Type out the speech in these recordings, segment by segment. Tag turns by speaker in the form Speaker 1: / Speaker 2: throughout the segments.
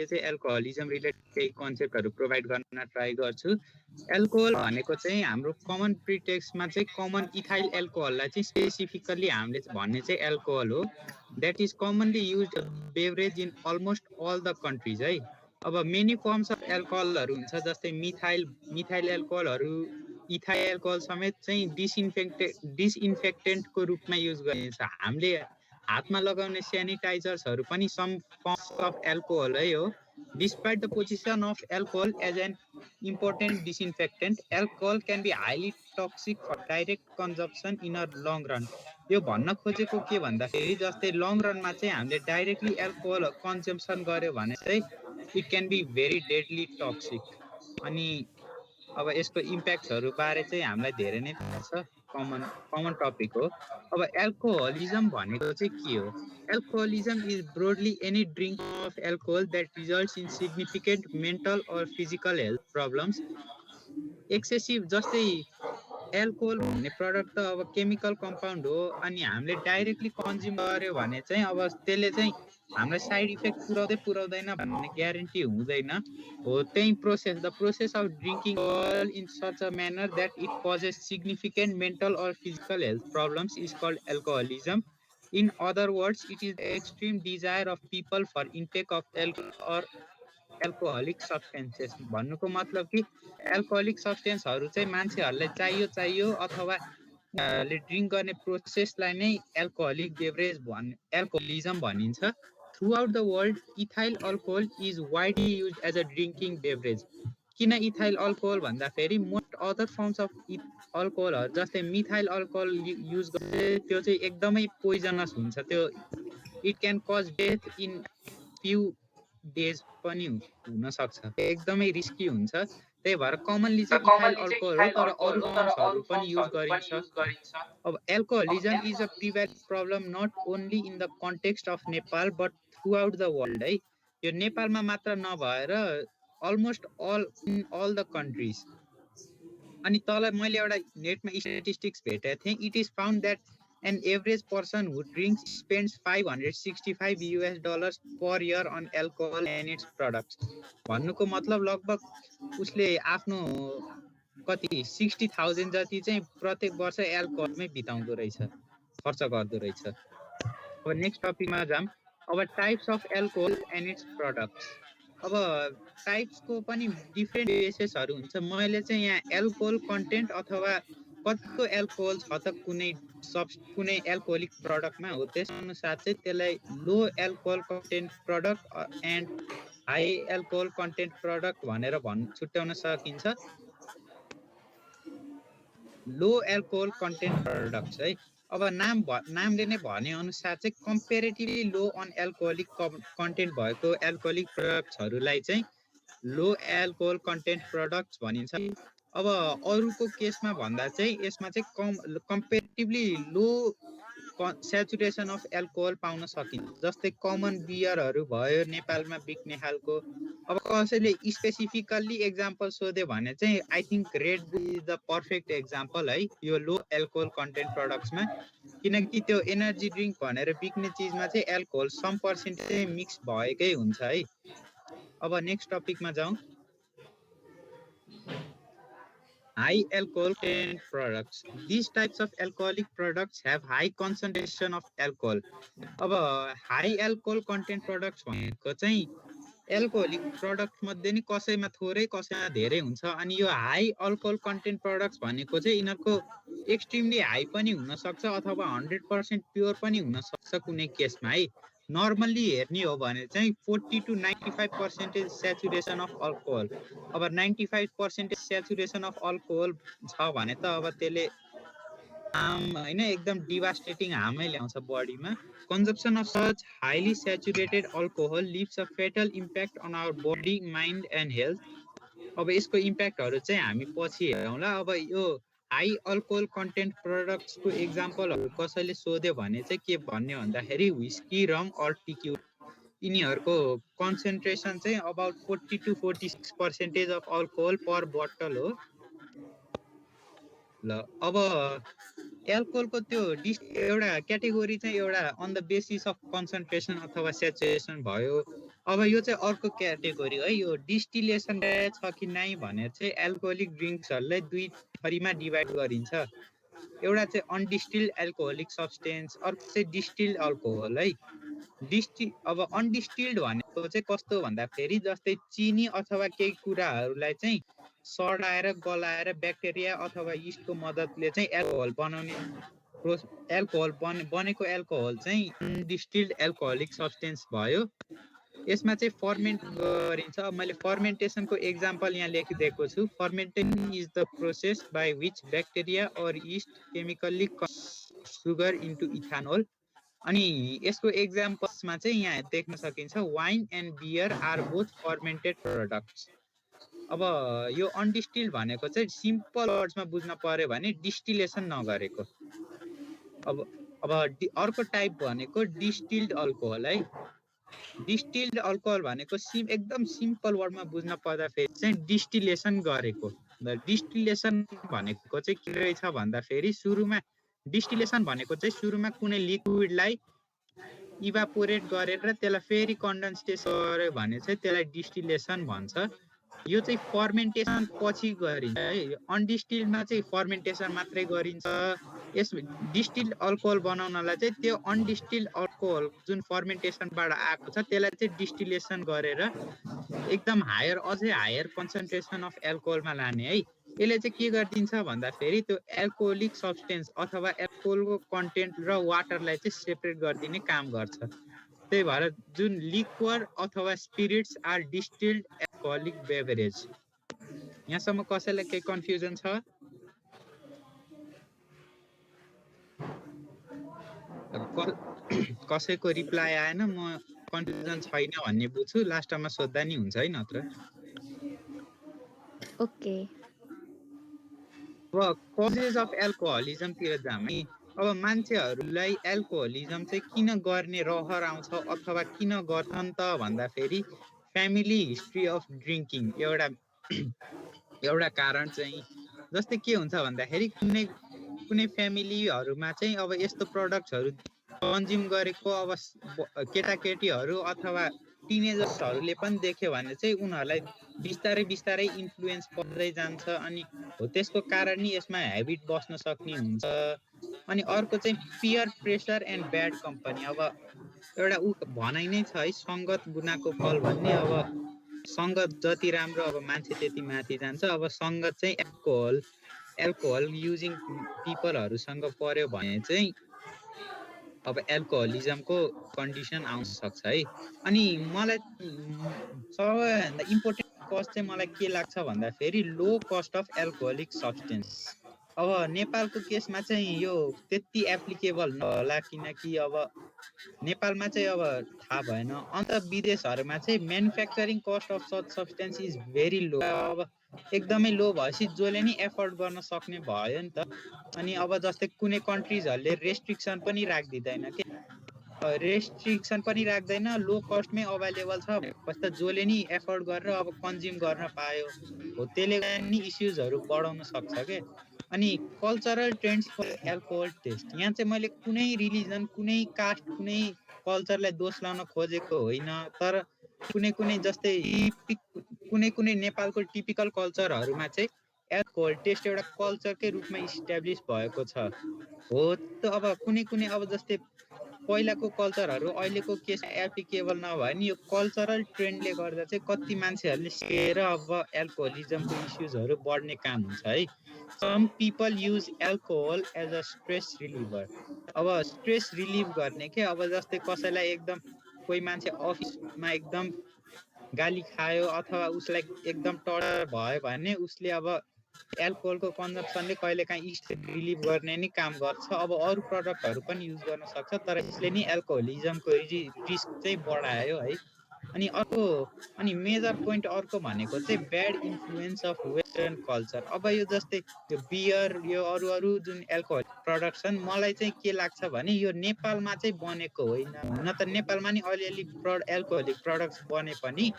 Speaker 1: मैले चाहिँ alcoholism related केही कन्सेप्टहरू प्रोभाइड गर्न ट्राई गर्छु। एल्कोहल भनेको चाहिँ हाम्रो कमन प्रिटेक्स्टमा चाहिँ कमन इथाइल एल्कोहललाई चाहिँ स्पेसिफिकल्ली हामीले भन्ने चाहिँ एल्कोहल हो। That is commonly use beverage in almost all the countries है। अब मेनी फर्म्स अफ एल्कोहलहरू हुन्छ, जस्तै मिथाइल एल्कोहलहरू, इथाइल एल्कोहल समेत चाहिँ डिसइन्फेक्टेन्टको रूपमा युज गरिन्छ। हामीले हातमा लगाउने सेनिटाइजर्सहरू पनि सम फर्म्स अफ एल्कोहल हो। Despite the position of alcohol as an important disinfectant, alcohol can be highly toxic for direct consumption in a long run. यो भन्न खोजेको के भन्दाखेरि जस्तै लङ रनमा चाहिँ हामीले डाइरेक्टली एल्कोहल कन्जम्सन गर्यो भने चाहिँ it can be very deadly toxic. अनि अब यसको इम्प्याक्ट्सहरू बारे चाहिँ हामीलाई धेरै नै थाहा छ, कमन टपिक हो। अब एल्कोहलिजम भनेको चाहिँ के हो? Alcoholism is broadly any drink of alcohol that results in significant mental or physical health problems. Excessive, जस्तै एल्कोहल भन्ने प्रडक्ट त अब केमिकल कम्पाउन्ड हो, अनि हामीले डाइरेक्टली कन्ज्युम गर्यो भने चाहिँ अब त्यसले चाहिँ हामीलाई साइड इफेक्ट पुर्याउँदैन भन्ने ग्यारेन्टी हुँदैन हो। त्यही the process of drinking alcohol in such a manner that it causes significant mental or physical health problems is called alcoholism. In other words, it is the extreme desire of people for intake of alcohol or alcoholic substances. भन्नुको मतलब कि alcoholic सब्सटेन्सहरू चाहिँ मान्छेहरूलाई चाहियो अथवा drink गर्ने प्रोसेसलाई नै एल्कोहलिक बेभरेज एल्कोहलिजम भनिन्छ। Throughout the world, ethyl alcohol is widely use as a drinking beverage. किन इथाइल अल्कोहल भन्दाखेरि मोस्ट अदर फर्म्स अफ अल्कोहलहरू जस्तै मिथाइल अल्कोहल युज गर्छ, त्यो चाहिँ एकदमै पोइजनस हुन्छ। त्यो it can cause death in few days पनि हुन सक्छ, एकदमै रिस्की हुन्छ। त्यही भएर कमनली चाहिँ इथाइल अल्कोहल हो, तर अरू फर्म्सहरू पनि युज गरिन्छ। अब alcoholism is a prevalent problem not only in the context of Nepal but throughout the world है। यो नेपालमा मात्र नभएर अलमोस्ट अल द कन्ट्रिज। अनि तल मैले एउटा नेटमा स्ट्याटिस्टिक्स भेटेको थिएँ। It is found that an average person who drinks spends $565 per year on alcohol and its products. भन्नुको मतलब लगभग उसले आफ्नो कति 60,000 जति चाहिँ प्रत्येक वर्ष एल्कोहलमै बिताउँदो रहेछ, खर्च गर्दो रहेछ। अब नेक्स्ट टपिकमा जाम। अब types of alcohol and it's products. अब टाइप्सको पनि डिफ्रेन्ट बेसेसहरू हुन्छ। मैले चाहिँ यहाँ एल्कोहल कन्टेन्ट अथवा कतिको एल्कोहल छ त कुनै एल्कोहलिक प्रडक्टमा हो, त्यस अनुसार चाहिँ त्यसलाई low alcohol content product and high alcohol content product भनेर छुट्याउन सकिन्छ। लो एल्कोहल कन्टेन्ट प्रडक्ट्स है। अब नामले नै भने अनुसार चाहिँ comparatively low on alcoholic content भएको एल्कोहलिक प्रडक्ट्सहरूलाई चाहिँ लो एल्कोहल कन्टेन्ट प्रडक्ट्स भनिन्छ। अब अरूको केसमा भन्दा चाहिँ यसमा चाहिँ comparatively low saturation of alcohol पाउन सकिन्छ। जस्तै कमन बियरहरू भयो नेपालमा बिक्ने खालको। अब कसैले स्पेसिफिकल्ली एक्जाम्पल सोध्यो भने चाहिँ I think red bull is the perfect example है यो लो एल्कोहल कन्टेन्ट प्रडक्ट्समा, किनकि त्यो एनर्जी ड्रिङ्क भनेर बिक्ने चिजमा चाहिँ एल्कोहल सम पर्सेन्टेज मिक्स भएकै हुन्छ है। अब नेक्स्ट टपिकमा जाउँ। High alcohol content products. These types of alcoholic products have high concentration of alcohol. अब high alcohol content products भनेको चाहिँ एल्कोहलिक प्रडक्ट मध्ये नि कसैमा थोरै कसैमा धेरै हुन्छ। अनि यो हाई अल्कोहल कन्टेन्ट प्रडक्ट्स भनेको चाहिँ यिनीहरूको एक्सट्रिमली हाई पनि हुन सक्छ अथवा 100% प्योर पनि हुन सक्छ कुनै केसमा है। नर्मल्ली हेर्ने हो भने चाहिँ 40 to 95% सेचुरेसन अफ अल्कोहल। अब 95% सेचुरेसन अफ अल्कोहल छ भने त अब त्यसले होइन एकदम डिभास्टेटिङ हार्मै ल्याउँछ बडीमा। Consumption of such highly saturated alcohol leaves a fatal impact on our body, mind and health. अब यसको इम्प्याक्टहरू चाहिँ हामी पछि हेरौँला। अब यो हाई अल्कोहल कन्टेन्ट प्रडक्ट्सको एक्जाम्पलहरू कसैले सोध्यो भने चाहिँ के भन्ने भन्दाखेरि व्हिस्की, रम अर टिक्युला, यिनीहरूको कन्सन्ट्रेसन चाहिँ अबाउट 40 to 46% अफ अल्कोहल पर बोतल हो। ल अब एल्कोहलको त्यो एउटा क्याटेगोरी चाहिँ एउटा on the basis of concentration अथवा सेचुरेसन भयो। अब यो चाहिँ अर्को क्याटेगोरी है, यो डिस्टिलेसन छ कि नै भनेर चाहिँ एल्कोहोलिक ड्रिङ्क्सहरूलाई दुई थरीमा डिभाइड गरिन्छ। एउटा चाहिँ अनडिस्टिल्ड एल्कोहोलिक सब्सटेन्स, अर्को चाहिँ डिस्टिल्ड अल्कोहल है। अब अनडिस्टिल्ड भनेको चाहिँ कस्तो भन्दाखेरि जस्तै चिनी अथवा केही कुराहरूलाई चाहिँ सडाएर गलाएर ब्याक्टेरिया अथवा यीस्टको मद्दतले चाहिँ एल्कोहल बनाउने बनेको एल्कोहल चाहिँ अनडिस्टिल्ड एल्कोहोलिक सब्सटेन्स भयो। यसमा चाहिँ फर्मेन्ट गरिन्छ। अब मैले फर्मेन्टेसनको एक्जाम्पल यहाँ लेखिदिएको छु। Fermentation is the process by which bacteria or yeast chemically sugar into ethanol. अनि यसको एक्जाम्पल्समा चाहिँ यहाँ देख्न सकिन्छ wine and beer are both fermented products. अब यो अनडिस्टिल्ड भनेको चाहिँ सिम्पल वर्ड्समा बुझ्न पर्यो भने डिस्टिलेसन नगरेको। अब अर्को टाइप भनेको डिस्टिल्ड अल्कोहल है। डिस्टिल्ड अल्कोहल भनेको एकदम सिम्पल वर्डमा बुझ्न पर्दाखेरि चाहिँ डिस्टिलेसन गरेको। डिस्टिलेसन भनेको चाहिँ के रहेछ भन्दाखेरि सुरुमा डिस्टिलेसन भनेको चाहिँ सुरुमा कुनै लिक्विडलाई इभापोरेट गरेर त्यसलाई फेरि कन्डेन्सेट गर्यो भने चाहिँ त्यसलाई डिस्टिलेसन भन्छ। यो चाहिँ फर्मेन्टेसन पछि गरिन्छ है। अनडिस्टिल्डमा चाहिँ फर्मेन्टेसन मात्रै गरिन्छ। यस डिस्टिल्ड अल्कोहल बनाउनलाई चाहिँ त्यो अनडिस्टिल्ड अल्कोहल जुन फर्मेन्टेसनबाट आएको छ त्यसलाई चाहिँ डिस्टिलेसन गरेर एकदम अझै हायर कन्सन्ट्रेसन अफ एल्कोहलमा लाने है। यसले चाहिँ के गरिदिन्छ भन्दाखेरि त्यो एल्कोहोलिक सब्सटेन्स अथवा एल्कोहलको कन्टेन्ट र वाटरलाई चाहिँ सेपरेट गरिदिने काम गर्छ। त्यही भएर जुन लिक्वर अथवा spirits are distilled alcoholic beverage. यहाँसम्म कसैलाई केही कन्फ्युजन छ? कसैको रिप्लाई आएन, म कन्फ्युजन छैन भन्ने बुझ्छु। लास्टमा सोध्दा नि हुन्छ है नत्र।
Speaker 2: ओके।
Speaker 1: अब कजेस अफ एल्कोहलिजमतिर जाम है। अब मान्छेहरूलाई एल्कोहलिजम चाहिँ किन गर्ने रहर आउँछ अथवा किन गर्छन् त भन्दाखेरि फ्यामिली हिस्ट्री अफ ड्रिङ्किङ एउटा कारण चाहिँ। जस्तै के हुन्छ भन्दाखेरि कुनै फ्यामिलीहरूमा चाहिँ अब यस्तो प्रडक्ट्सहरू कन्ज्युम गरेको अब केटाकेटीहरू अथवा टिनेजर्सहरूले पनि देख्यो भने चाहिँ उनीहरूलाई बिस्तारै बिस्तारै इन्फ्लुएन्स पर्दै जान्छ। अनि हो त्यसको कारण नि यसमा हेबिट बस्न सक्ने हुन्छ। अनि अर्को चाहिँ peer pressure and bad company. अब एउटा भनाइ नै छ है, सङ्गत गुनाको फल भन्ने। अब सङ्गत जति राम्रो अब मान्छे त्यति माथि जान्छ। अब सङ्गत चाहिँ एल्कोहल युजिङ पिपलहरूसँग पर्यो भने चाहिँ अब एल्कोहलिजमको कन्डिसन आउन सक्छ है। अनि मलाई सबैभन्दा इम्पोर्टेन्ट कज चाहिँ मलाई के लाग्छ भन्दाखेरि लो कस्ट अफ एल्कोहोलिक सब्सटेन्स। अब नेपालको केसमा चाहिँ यो त्यति एप्लिकेबल नहोला, किनकि अब नेपालमा चाहिँ अब थाहा भएन। अन्त विदेशहरूमा चाहिँ manufacturing cost of such substance is very low. अब एकदमै लो भएपछि जसले नि एफोर्ड गर्न सक्ने भयो नि त। अनि अब जस्तै कुनै कन्ट्रिजहरूले रेस्ट्रिक्सन पनि राखिदिँदैन के, रेस्ट्रिक्सन पनि राख्दैन, लो कस्टमै अभाइलेबल छ भनेपछि त जसले नि एफोर्ड गरेर अब कन्ज्युम गर्न पायो हो, त्यसले गर्दा नि इस्युजहरू बढाउन सक्छ के। अनि cultural trends for alcohol taste. यहाँ चाहिँ मैले कुनै रिलिजन, कुनै कास्ट, कुनै कल्चरलाई दोष लाउन खोजेको होइन, तर कुनै जस्तै कुनै नेपालको टिपिकल कल्चरहरूमा चाहिँ एल्कोहल टेस्ट एउटा कल्चरकै रूपमा इस्टाब्लिस भएको छ हो। त अब कुनै अब जस्तै पहिलाको कल्चरहरू अहिलेको केसमा एप्लिकेबल नभए नि यो कल्चरल ट्रेन्डले गर्दा चाहिँ कति मान्छेहरूले सिकेर अब एल्कोहलिजमको इस्युजहरू बढ्ने काम हुन्छ है। Some people use alcohol as a stress reliever. अब स्ट्रेस रिलिभ गर्ने के, अब जस्तै कसैलाई एकदम कोही मान्छे अफिसमा एकदम गाली खायो अथवा उसलाई एकदम टर्चर भयो भने उसले अब एल्कोहलको कन्जम्सनले कहिलेकाहीँ स्ट्रेस रिलिभ गर्ने नि काम गर्छ। अब अरू प्रडक्टहरू पनि युज गर्न सक्छ, तर यसले नि एल्कोहलिजमको रिस्क चाहिँ बढायो है। अनि मेजर पोइन्ट अर्को भनेको चाहिँ bad influence of western culture. अब यो जस्तै यो बियर, यो अरू जुन एल्कोहल प्रडक्ट छन्, मलाई चाहिँ के लाग्छ भने यो नेपालमा चाहिँ बनेको होइन। हुन त नेपालमा नि अलिअलि एल्कोहोलिक प्रडक्ट्स बने पनि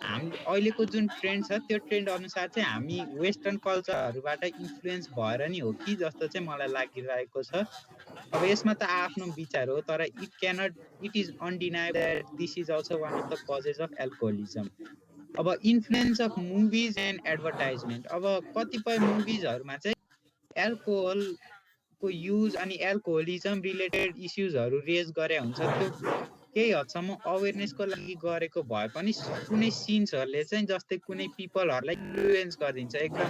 Speaker 1: हामीले अहिलेको जुन ट्रेन्ड छ त्यो ट्रेन्ड अनुसार चाहिँ हामी वेस्टर्न कल्चरहरूबाट इन्फ्लुएन्स भएर नि हो कि जस्तो चाहिँ मलाई लागिरहेको छ। अब यसमा त आफ्नो विचार हो, तर it is undeniable that this is also one of the causes of alcoholism. अब influence of movies and advertisement, अब कतिपय मुभिजहरूमा चाहिँ एल्कोहलको युज अनि एल्कोहोलिजम रिलेटेड इस्युजहरू रेज गरे हुन्छ। त्यो केही हदसम्म अवेरनेसको लागि गरेको भए पनि कुनै सिन्सहरूले चाहिँ जस्तै कुनै पिपलहरूलाई इन्फ्लुएन्स गरिदिन्छ, एकदम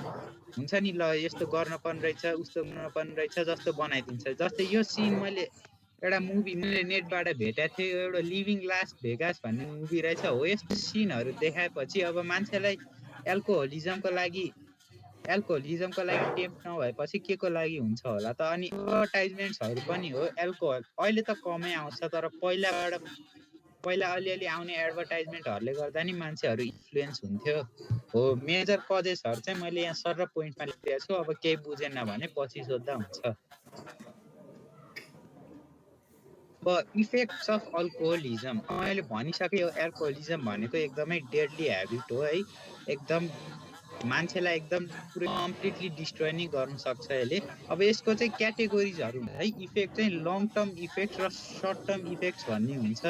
Speaker 1: हुन्छ नि ल यस्तो गर्न पर्ने रहेछ उस्तो गर्न पर्ने रहेछ जस्तो बनाइदिन्छ। जस्तै यो सिन मैले एउटा मुभी मैले नेटबाट भेटेको थिएँ, एउटा लिभिङ लास्ट भेगास भन्ने मुभी रहेछ हो। यस्तो सिनहरू देखाएपछि अब मान्छेलाई एल्कोहोलिजमको लागि टेम्प नभएपछि के को लागि हुन्छ होला त। अनि एडभर्टाइजमेन्ट्सहरू पनि हो, एल्कोहल अहिले त कमै आउँछ, तर पहिला अलिअलि आउने एडभर्टाइजमेन्टहरूले गर्दा नि मान्छेहरू इन्फ्लुएन्स हुन्थ्यो हो। मेजर कजेसहरू चाहिँ मैले यहाँ सर र पोइन्टमा लेखेको छु, अब केही बुझेन भने पछि सोद्धा हुन्छ। अब इफेक्ट्स अफ अल्कोहोलिजम मैले भनिसकेँ, यो एल्कोहोलिजम भनेको एकदमै डेडली ह्याबिट हो है, एकदम मान्छेलाई एकदम पुरै कम्प्लिटली डिस्ट्रोय नै गर्न सक्छ यसले। अब यसको चाहिँ क्याटेगोरिजहरू हुन्छ है, इफेक्ट चाहिँ लङ टर्म इफेक्ट्स र सर्ट टर्म इफेक्ट्स भन्ने हुन्छ।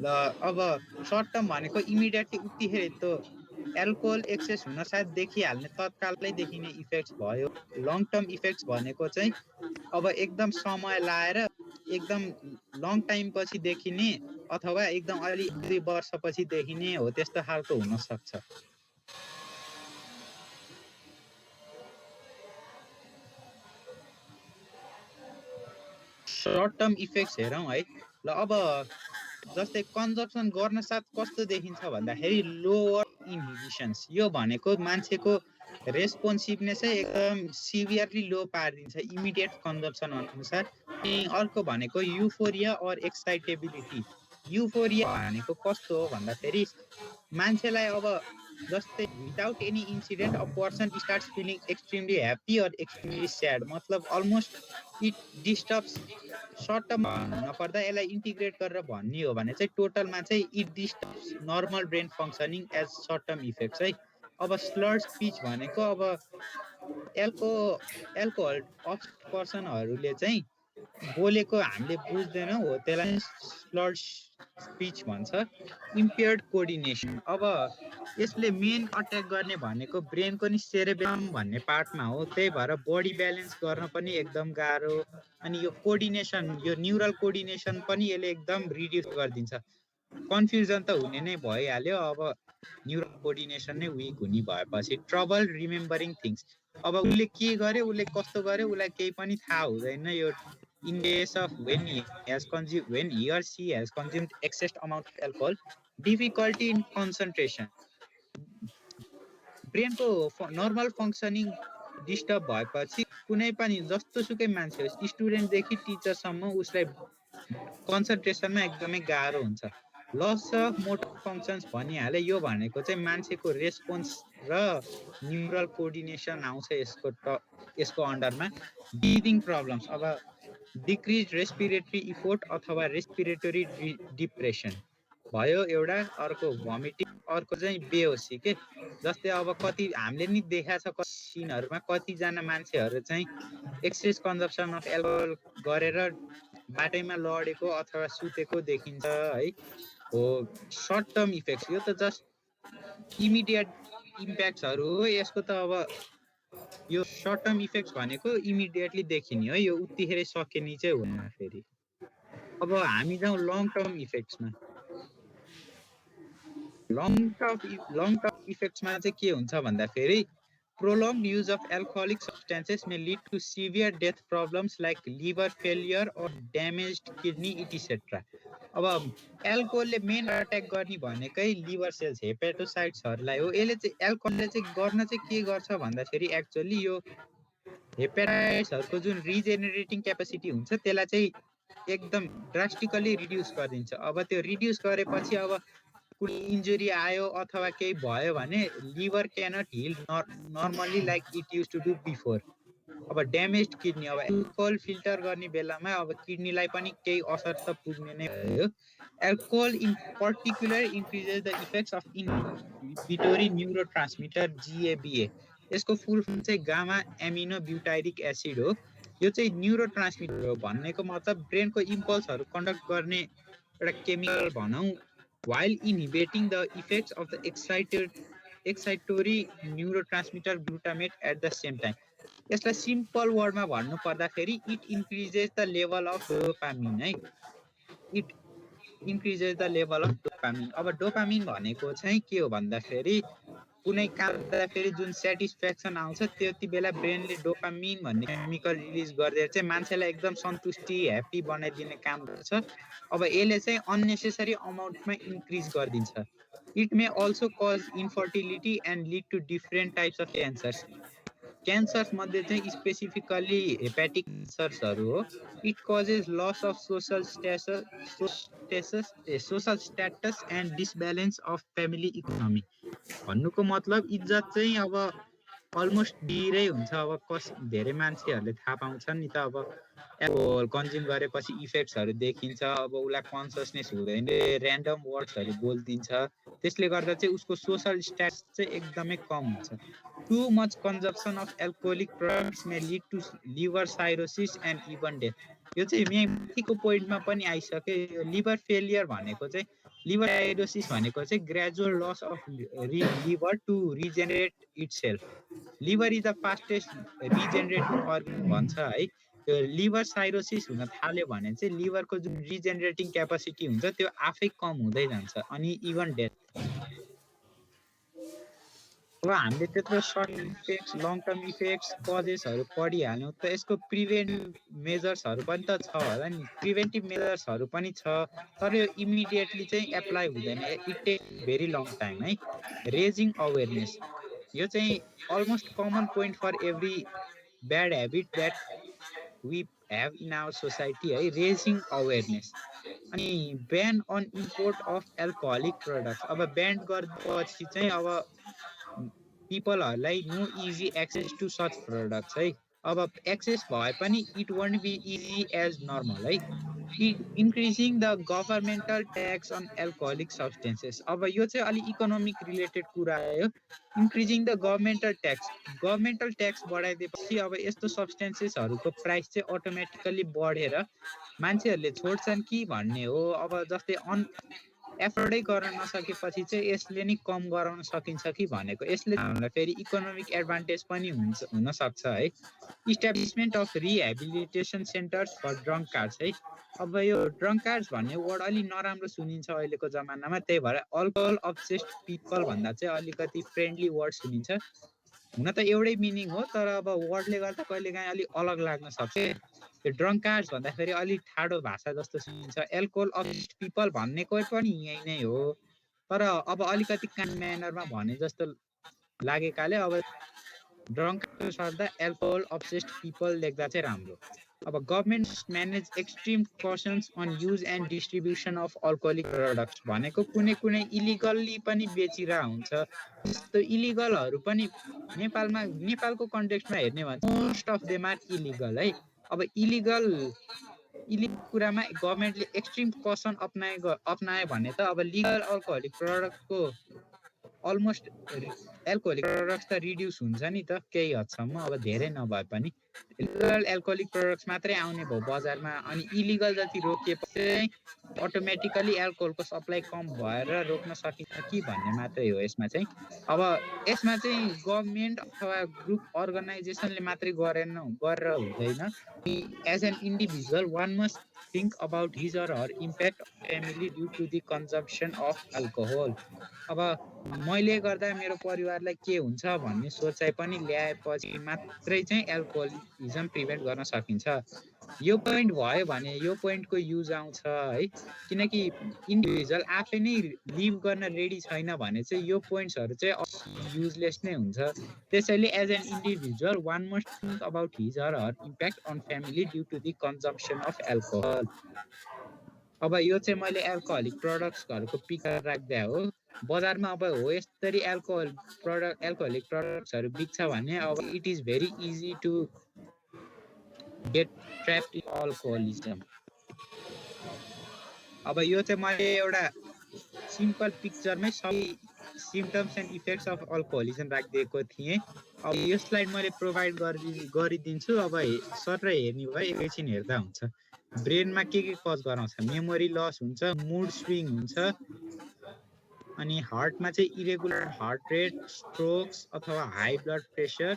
Speaker 1: ल अब सर्ट टर्म भनेको इमिडिएटली उतिखेर त्यो एल्कोहल एक्सेस हुन साथ देखिहाल्ने तत्कालै देखिने इफेक्ट्स भयो। लङ टर्म इफेक्ट्स भनेको चाहिँ अब एकदम समय लाएर एकदम लङ टाइम पछि देखिने अथवा एकदम अलि 2 वर्षपछि देखिने हो, त्यस्तो खालको हुन सक्छ। सर्ट टर्म इफेक्ट्स हेरौँ है। ल अब जस्तै कन्जप्सन गर्न साथ कस्तो देखिन्छ भन्दाखेरि लोवर इन्हिबिसन्स, यो भनेको मान्छेको रेस्पोन्सिभनेसै एकदम सिभियरली लो पारिदिन्छ इमिडिएट कन्जप्सन अनुसार। अनि अर्को भनेको युफोरिया अर एक्साइटेबिलिटी। युफोरिया भनेको कस्तो हो भन्दाखेरि मान्छेलाई अब जस्तै without any incident a person starts feeling extremely happy or extremely sad, मतलब almost it disturbs. Short term हुन पर्दा यसलाई इन्टिग्रेट गरेर भन्ने हो भने चाहिँ टोटलमा चाहिँ it disturbs normal brain functioning as short term effects है। अब स्लर्ड स्पिच भनेको अब एल्कोहल अब्सेस्ड पर्सनहरूले चाहिँ बोलेको हामीले बुझ्दैनौँ हो, त्यसलाई स्लर्ड स्पिच भन्छ। इम्पेयर्ड कोअर्डिनेसन, अब यसले मेन अट्याक गर्ने भनेको ब्रेनको नि सेरेब्रम भन्ने पार्टमा हो, त्यही भएर बडी ब्यालेन्स गर्न पनि एकदम गाह्रो। अनि यो कोअर्डिनेसन, यो न्युरल कोअर्डिनेसन पनि यसले एकदम रिड्युस गरिदिन्छ। कन्फ्युजन त हुने नै भइहाल्यो, अब न्युरल कोअर्डिनेसन नै विक हुने भएपछि। ट्रबल रिमेम्बरिङ थिङ्स, अब उसले के गर्यो उसले कस्तो गर्यो उसलाई केही पनि थाहा हुँदैन। यो in case of when he or she has consumed excess amount of alcohol, difficulty in concentration, ब्रेनको नर्मल फङ्सनिङ डिस्टर्ब भएपछि कुनै पनि जस्तोसुकै मान्छे होस्, स्टुडेन्टदेखि टिचरसम्म उसलाई कन्सन्ट्रेसनमा एकदमै गाह्रो हुन्छ। लस अफ मोटर फङ्सन्स भनिहाले, यो भनेको चाहिँ मान्छेको रेस्पोन्स र न्युरल कोअर्डिनेसन आउँछ यसको अन्डरमा। ब्रिदिङ प्रब्लम्स, अब डिक्रिज रेस्पिरेटरी इफोर्ट अथवा रेस्पिरेटरी डिप्रेसन भयो एउटा। अर्को भमिटिङ, अर्को चाहिँ बेहोसी के। जस्तै अब कति हामीले नि देखाएको छ सिनहरूमा, कतिजना मान्छेहरू चाहिँ एक्सेस कन्जप्सन अफ एल्कोहल गरेर बाटैमा लडेको अथवा सुतेको देखिन्छ है हो। सर्ट टर्म इफेक्ट्स, यो त जस्ट इमिडिएट इम्प्याक्ट्सहरू हो। यसको त अब यो सर्ट टर्म इफेक्ट्स भनेको इमिडिएटली देखिने हो, यो उतिखेरै सकिने चाहिँ हुन्न फेरि। अब हामी जाउँ लङ टर्म इफेक्ट्समा। लङ टर्म इफेक्ट्समा चाहिँ के हुन्छ भन्दाखेरि prolonged use of alcoholic substances may lead to severe death problems like liver failure or damaged kidney etc. अब एल्कोहलले मेन अट्याक गर्ने भनेकै लिभर सेल्स हेपेटोसाइट्सहरूलाई हो। यसले चाहिँ एल्कोहलले चाहिँ गर्न चाहिँ के गर्छ भन्दाखेरि एक्चुअली यो हेपेटाइट्सहरूको जुन रिजेनेरेटिङ क्यापेसिटी हुन्छ त्यसलाई चाहिँ एकदम ड्रास्टिकली रिड्युस गरिदिन्छ। अब त्यो रिड्युस गरेपछि अब कुनै इन्जुरी आयो अथवा केही भयो भने liver cannot heal normally like it use to do before. अब ड्यामेज किडनी, अब एल्कोहल फिल्टर गर्ने बेलामा अब किडनीलाई पनि केही असर त पुग्ने नै भयो। Alcohol in particular increases the effects of inhibitory neurotransmitter GABA। यसको फुल फर्म चाहिँ गामा एमिनो ब्युटाइरिक एसिड हो। यो चाहिँ न्युरोट्रान्समिटर हो भन्नेको मतलब ब्रेनको इम्पल्सहरू कन्डक्ट गर्ने एउटा केमिकल भनौँ, while inhibiting the effects of the excitatory neurotransmitter glutamate at the same time। यसलाई सिम्पल वर्डमा भन्नु पर्दाखेरि it increases the level of dopamine है। It increases the level of dopamine. अब डोपामिन भनेको चाहिँ के हो भन्दाखेरि कुनै काम गर्दाखेरि जुन सेटिस्फ्याक्सन आउँछ त्यति बेला ब्रेनले डोपामिन भन्ने केमिकल रिलिज गरिदिएर चाहिँ मान्छेलाई एकदम सन्तुष्टि ह्याप्पी बनाइदिने काम गर्छ। अब यसले चाहिँ अननेसेसरी अमाउन्टमा इन्क्रिज गरिदिन्छ। It may also cause infertility and lead to different types of cancers. Cancers मध्ये चाहिँ स्पेसिफिकल्ली हेपाटिक क्यान्सर्सहरू हो। It causes loss of social status and disbalance of family economy. भन्नुको मतलब इज्जत चाहिँ अब अलमोस्ट डिरै हुन्छ। अब धेरै मान्छेहरूले थाहा पाउँछन् नि त, अब एल्कोहल कन्ज्युम गरेपछि इफेक्ट्सहरू देखिन्छ। अब उसलाई कन्सियसनेस हुँदैन, ऱ्यान्डम वर्ड्सहरू बोलिदिन्छ। त्यसले गर्दा चाहिँ उसको सोसल स्ट्याटस चाहिँ एकदमै कम हुन्छ। Too much consumption of alcoholic products may lead to liver cirrhosis and even death. यो चाहिँ माथिको पोइन्टमा पनि आइसक्यो। लिभर फेलियर भनेको चाहिँ, लिभर साइरोसिस भनेको चाहिँ gradual loss of liver to regenerate itself. Liver is the fastest regenerating organ भन्छ है। त्यो लिभर साइरोसिस हुन थाल्यो भने चाहिँ लिभरको जुन रिजेनेरेटिङ क्यापासिटी हुन्छ त्यो आफै कम हुँदै जान्छ, अनि इभन डेथ। अब हामीले त्यत्रो short effects, long term effects, कजेसहरू पढिहाल्यौँ त यसको प्रिभेन्टिभ मेजर्सहरू पनि त छ होला नि। प्रिभेन्टिभ मेजर्सहरू पनि छ, तर यो इमिडिएटली चाहिँ एप्लाई हुँदैन। It takes very long time है। रेजिङ अवेरनेस, यो चाहिँ almost common point for every bad habit that we have in our society है। Raising awareness. अनि ban on import of alcoholic products. अब ब्यान गरेपछि चाहिँ अब पिपलहरूलाई no easy access to such products है। अब एक्सेस भए पनि it won't be easy as normal है। Increasing the governmental tax on alcoholic substances. अब यो चाहिँ अलिक इकोनोमिक रिलेटेड कुरा हो। इन्क्रिजिङ द गभर्मेन्टल ट्याक्स बढाइदिएपछि अब यस्तो सब्सटेन्सेसहरूको प्राइस चाहिँ अटोमेटिकल्ली बढेर मान्छेहरूले छोड्छन् कि भन्ने हो। अब जस्तै एफोर्डै गर्न नसकेपछि चाहिँ यसले नै कम गराउन सकिन्छ कि भनेको। यसले हामीलाई फेरि इकोनोमिक एडभान्टेज पनि हुनसक्छ है। Establishment of rehabilitation centres for drunkards है। अब यो ड्रङ्क कार्ड्स भन्ने वर्ड अलिक नराम्रो सुनिन्छ अहिलेको जमानामा, त्यही भएर अल्कोहल अब्सेस्ड पिपल भन्दा चाहिँ अलिकति फ्रेन्डली वर्ड सुनिन्छ। हुन त एउटै मिनिङ हो, तर अब वर्डले गर्दा कहिलेकाहीँ अलिक अलग लाग्न सक्छ। यो ड्रङ्क कार्ड्स भन्दाखेरि अलिक ठाडो भाषा जस्तो सुनिन्छ। एल्कोहल अब्सेस्ड पिपल भन्नेको पनि यही नै हो, तर अब अलिकति काइन्ड म्यानरमा भने जस्तो लागेकाले अब ड्रङ्क कार्ड्स सर्दा एल्कोहल अब्सेस्ड पिपल लेख्दा चाहिँ राम्रो। अब government manage extreme cautions on use and distribution of alcoholic products भनेको कुनै इलिगल्ली पनि बेचिरहेको हुन्छ। जस्तो इलिगलहरू पनि नेपालको कन्टेक्स्टमा हेर्ने भने most of them are illegal है। अब इलिगल कुरामा गभर्मेन्टले एक्सट्रिम कसन अप्नायो भने त अब लिगल अल्कोहलिक प्रोडक्टको अलमोस्ट एल्कोहलिक प्रोडक्ट्स त रिड्युस हुन्छ नि त केही हदसम्म, अब धेरै नभए पनि। लिगल एल्कोहलिक प्रोडक्ट्स मात्रै आउने भयो बजारमा, अनि इलिगल जति रोकिएपछि चाहिँ अटोमेटिकली एल्कोहलको सप्लाई कम भएर रोक्न सकिन्छ कि भन्ने मात्रै हो यसमा चाहिँ। अब यसमा चाहिँ गभर्मेन्ट अथवा ग्रुप अर्गनाइजेसनले मात्रै गरेर हुँदैन। As an individual one must think about his or her impact of family due to the consumption of alcohol. अब मैले गर्दा मेरो परिवारलाई के हुन्छ भन्ने सोचाइ पनि ल्याएपछि मात्रै चाहिँ एल्कोहलिजम प्रिभेन्ट गर्न सकिन्छ। यो पोइन्ट भयो भने यो पोइन्टको युज आउँछ है। किनकि इन्डिभिजुअल आफै नै लिभ गर्न रेडी छैन भने चाहिँ यो पोइन्ट्सहरू चाहिँ युजलेस नै हुन्छ। त्यसैले as an individual one must think about his or her impact on family due to the consumption of alcohol. अब यो चाहिँ मैले एल्कोहलिक प्रोडक्ट्सहरूको पिक्चर राख्दा हो। बजारमा अब हो यसरी एल्कोहलिक प्रोडक्ट्सहरू बिक्छ भने अब it is very easy to get trapped in alcoholism. अब यो चाहिँ मैले एउटा सिम्पल पिक्चरमै सबै सिम्पटम्स एन्ड इफेक्ट्स अफ अल्कोहोलिजम राखिदिएको थिएँ। अब यो स्लाइड मैले प्रोभाइड गरिदिन्छु। अब सर हेर्ने भयो एकैछिन हेर्दा हुन्छ। ब्रेनमा के कज गराउँछ, मेमोरी लस हुन्छ, मुड स्विङ हुन्छ, अनि हार्टमा चाहिँ इरेगुलर हार्ट रेट, स्ट्रोक्स अथवा हाई ब्लड प्रेसर,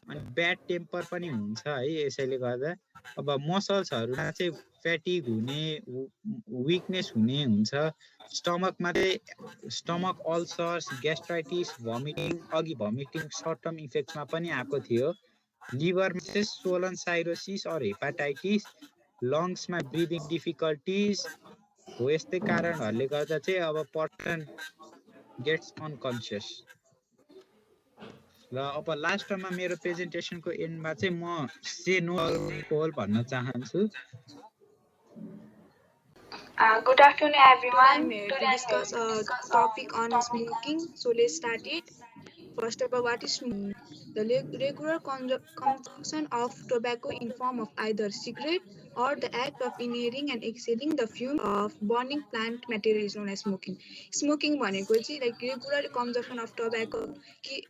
Speaker 1: अनि ब्याड टेम्पर पनि हुन्छ है यसैले गर्दा। अब मसल्सहरुमा चाहिँ फ्याटिग हुने, विकनेस हुने हुन्छ। स्टमकमा चाहिँ स्टमक अल्सर्स, ग्यास्ट्राइटिस, भमिटिङ, अघि भमिटिङ सर्ट टर्म इफेक्ट्समा पनि आएको थियो। लिभरमा चाहिँ सोलन साइरोसिस अर हेपाटाइटिस, लङ्समा ब्रिदिङ डिफिकल्टिज हो। यस्तै कारणहरूले गर्दा चाहिँ अब पर्सन गेट्स अनकन्सियस। र अब लास्टमा मेरो प्रेजेन्टेसनको एन्डमा चाहिँ म से नो अल्कोहल भन्न चाहन्छु।
Speaker 2: Good afternoon, everyone. I'm here to discuss a topic on smoking. So let's start it. First of all, what is smoking? The regular consumption of tobacco in form of either cigarette or the act of inhaling and exhaling the fume of burning plant material is known as smoking. Smoking भनेको चाहिँ like regular consumption of tobacco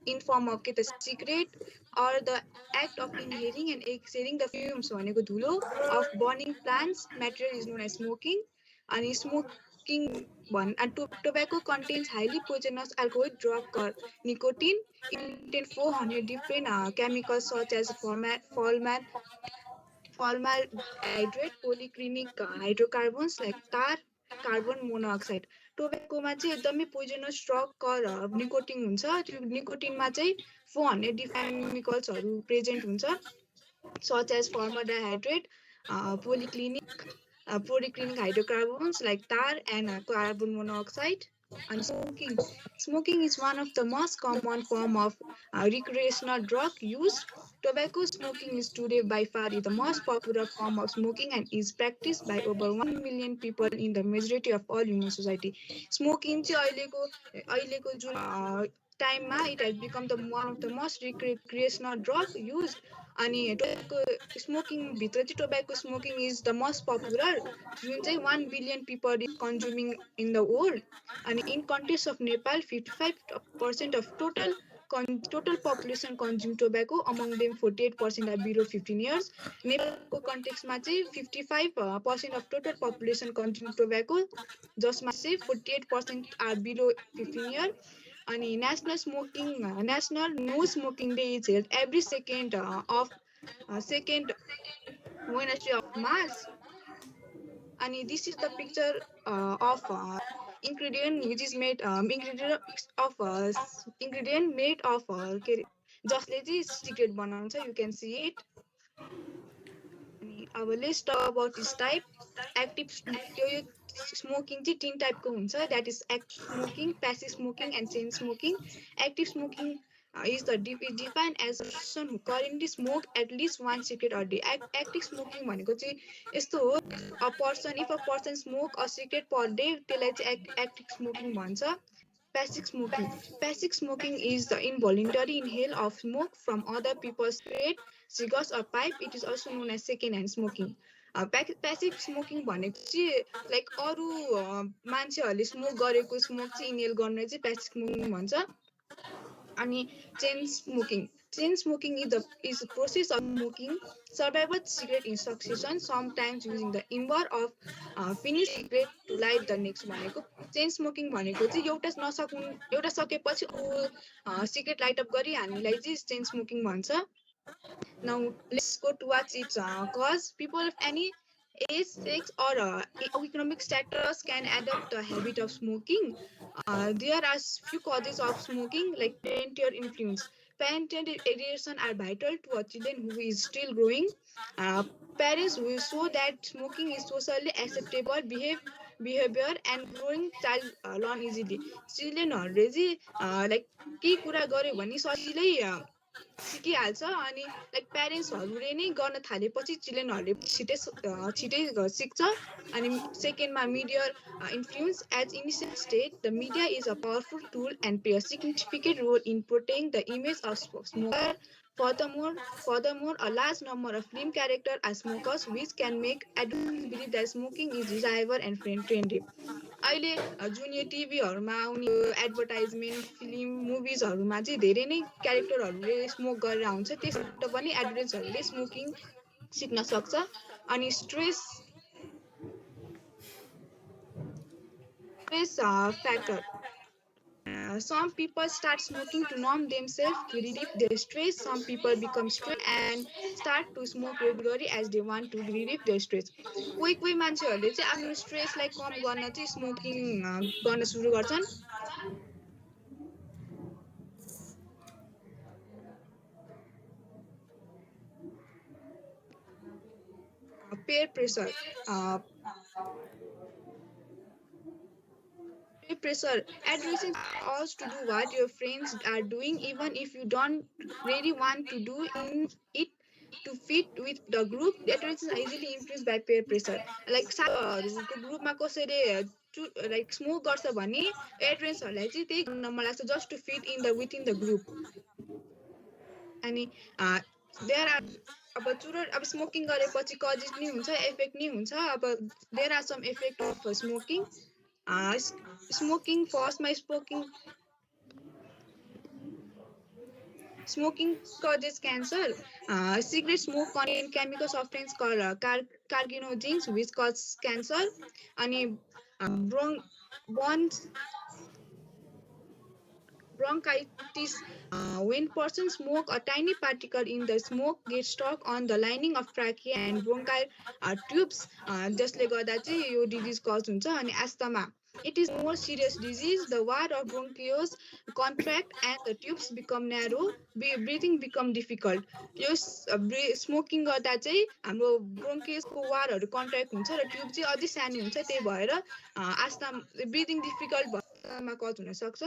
Speaker 2: in form of the cigarette or the act of inhaling and exhaling the fumes भनेको धुलो of burning plants material is known as smoking. And smoking tobacco contains highly poisonous alcoholic drug called nicotine. It contains 400 different chemicals such as formaldehyde, polyclinic hydrocarbons like tar, carbon monoxide. टोबेकोमा चाहिँ एकदमै poisonous drug call nicotine हुन्छ। त्यो निकोटिनमा चाहिँ 400 different केमिकल्सहरू present हुन्छ, such as formaldehyde, polyclinic hydrocarbons like tar and carbon monoxide. And smoking is one of the most common form of recreational drug use. Tobacco smoking is today by far the most popular form of smoking and is practiced by over 1 million people in the majority of all human society. Smoking चाहिँ अहिलेको जुन टाइममा it has become one of the most recreational drug used. अनि tobacco smoking भित्र चाहिँ tobacco smoking is the most popular, जुन चाहिँ 1 billion people is consuming in the world. And in context of Nepal, 55% of total population consume tobacco. Among them, 48% are below 15 years. Nepalको कन्टेक्स्टमा चाहिँ 55% of total population consume tobacco, जसमा चाहिँ 48% are below 15 years. अनि national no smoking day is held every second Wednesday of March. And this is the picture of ingredient which is made ingredient made of जसले चाहिँ cigarette बनाउँछ. You can see it. अब let's talk about this type. Active smoking चाहिँ 3 टाइपको हुन्छ. That is active smoking, passive smoking and chain smoking. Active smoking is defined as a person who currently smoke at least 1 cigarette a day. Active smoking भनेको चाहिँ यस्तो हो, if a person smoke a cigarette per day, त्यसलाई चाहिँ active smoking भन्छ. Passive smoking is the involuntary inhale of smoke from other people's cigarette, cigars or pipe. It is also known as second-hand smoking. Passive smoking भनेको चाहिँ like अरू मान्छेहरूले smoke गरेको smoke चाहिँ inhale गर्ने चाहिँ passive smoking भन्छ. अनि chain smoking is a process of smoking several cigarette in succession, sometimes using the ember of finished cigarette to light the next भनेको. Chain smoking भनेको चाहिँ एउटा सकेपछि cigarette light up गरी हामीलाई चाहिँ chain smoking भन्छ. Now let's go towards its cause. People of any age, sex or economic status can adopt the habit of smoking. There are few causes of smoking like parental influence. Parental education are vital to a children who is still growing. Parents will show that smoking is socially acceptable behavior and growing child learn easily. Childrenहरूले चाहिँ like केही कुरा गर्यो भने सजिलै सिकिहाल्छ. अनि like प्यारेन्ट्सहरूले नै गर्न थालेपछि चिल्ड्रेनहरूले छिटै सिक्छ. अनि सेकेन्डमा media influence. As initial state, the media is a powerful tool and play a significant role in protecting the image of smoker Furthermore, a large number of film characters are smokers, which can make adults believe that smoking is desirable and trendy. अहिले जुन यो टिभीहरूमा आउने advertisement film मुभिजहरूमा चाहिँ धेरै नै क्यारेक्टरहरूले smoke गरेर आउँछ, त्यसबाट पनि एडल्ट्सहरूले स्मोकिङ सिक्न सक्छ। अनि stress factor. Some people start smoking to numb themselves to relieve their stress. Some people become stressed and start to smoke regularly as they want to relieve their stress. कोही मान्छेहरूले चाहिँ आफ्नो स्ट्रेसलाई कम गर्न चाहिँ स्मोकिङ गर्न सुरु गर्छन्। Peer pressure. Pressure. Adolescents are asked to do what your friends are doing, even if you don't really want to do it to fit with the group. The adolescents are easily influenced by peer pressure. Like group ma कसैले like smoke गर्छ भने adolescentsहरूलाई चाहिँ त्यही गर्न मन लाग्छ just to fit in the within the group. अनि there are अब स्मोकिङ गरेपछि कजेस नि हुन्छ, इफेक्ट नि हुन्छ। अब there are some effect of smoking. Smoking causes cancer. Cigarette smoke contain chemical substance called carcinogens, which cause cancer. And bronchitis. When person smoke, a tiny particle in the smoke gets stuck on the lining of trachea and bronchial tubes. जसले गर्दा चाहिँ यो disease cause हुन्छ। अनि asthma. It is more serious disease. The wall of bronchioles contract and the tubes become narrow. Breathing become difficult. यो smoking गर्दा चाहिँ हाम्रो ब्रोङ्कियसको वालहरू कन्ट्र्याक्ट हुन्छ र ट्युब चाहिँ अझै सानो हुन्छ, त्यही भएर आस्थमा ब्रिदिङ डिफिकल्ट भएमा कज हुन सक्छ।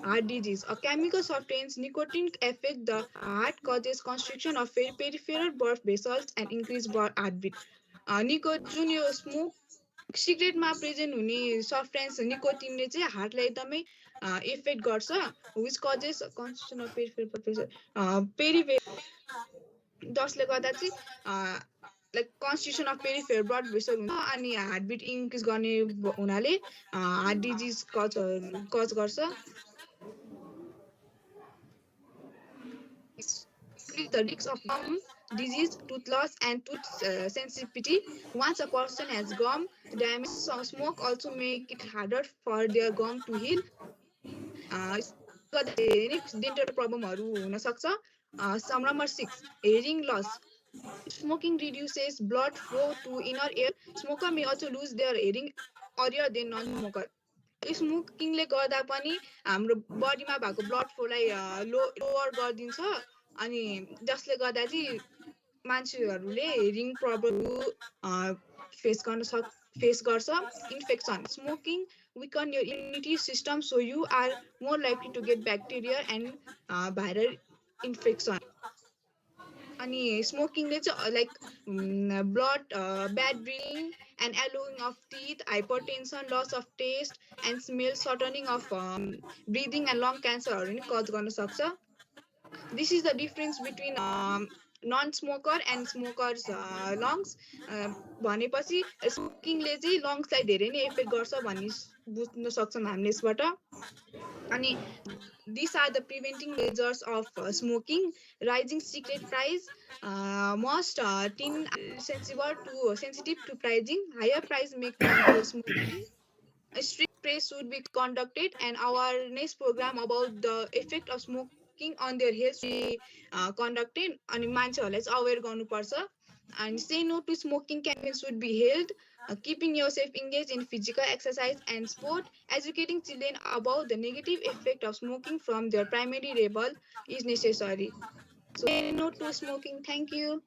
Speaker 2: Heart disease. A chemical substance nicotine affects the heart, causes constriction of peripheral blood vessels and increased heartbeat. जुन यो स्मोक सिगरेटमा प्रेजेन्ट हुने सब्सटेन्स निकोटिनले चाहिँ हार्टलाई एकदमै इफेक्ट गर्छ, which causes constriction of peripheral जसले गर्दा चाहिँ like constitution of peripheral blood vessel हुन्छ अनि हार्टबिट इन्क्रिज गर्ने हुनाले हार्ट डिजिज कज गर्छ। The risk of gum disease, tooth loss, and tooth sensitivity. Once a person has gum damage, smoke also make it harder for their gum to heal. Dental problemहरू हुन सक्छ। Number 6, hearing loss. Smoking reduces blood flow to inner ear. Smoker may also lose their hearing earlier than non-smoker. स्मोकिङले गर्दा पनि हाम्रो बडीमा भएको blood फ्लोलाई lower गरिदिन्छ अनि जसले गर्दा चाहिँ मान्छेहरूले हेरिङ प्रब्लम फेस गर्छ। Infection. Smoking weaken your immunity system, so you are more likely to get bacteria and viral infection. अनि स्मोकिङले चाहिँ like blood bad breathing and yellowing of teeth, hypertension, loss of taste and smell, shortening of breathing and lung क्यान्सरहरू नि cause गर्न सक्छ। This is the difference between non smoker and smokers lungs भनेपछि स्मोकिङले चाहिँ लङ्सलाई धेरै नै इफेक्ट गर्छ भन्ने बुझ्न सक्छौँ हामीले यसबाट। अनि these are the preventing measures of smoking. Rising cigarette price. Most teen are sensitive to pricing. Higher price may control smoking. A strict praise should be conducted and awareness program about the effect of smoking on their health should be conducted. अनि मान्छेहरूलाई चाहिँ अवेर गर्नुपर्छ। And say no to smoking campaigns should be held. Keeping yourself engaged in physical exercise and sport, educating children about the negative effect of smoking from their primary level is necessary. So say no to smoking. Thank you.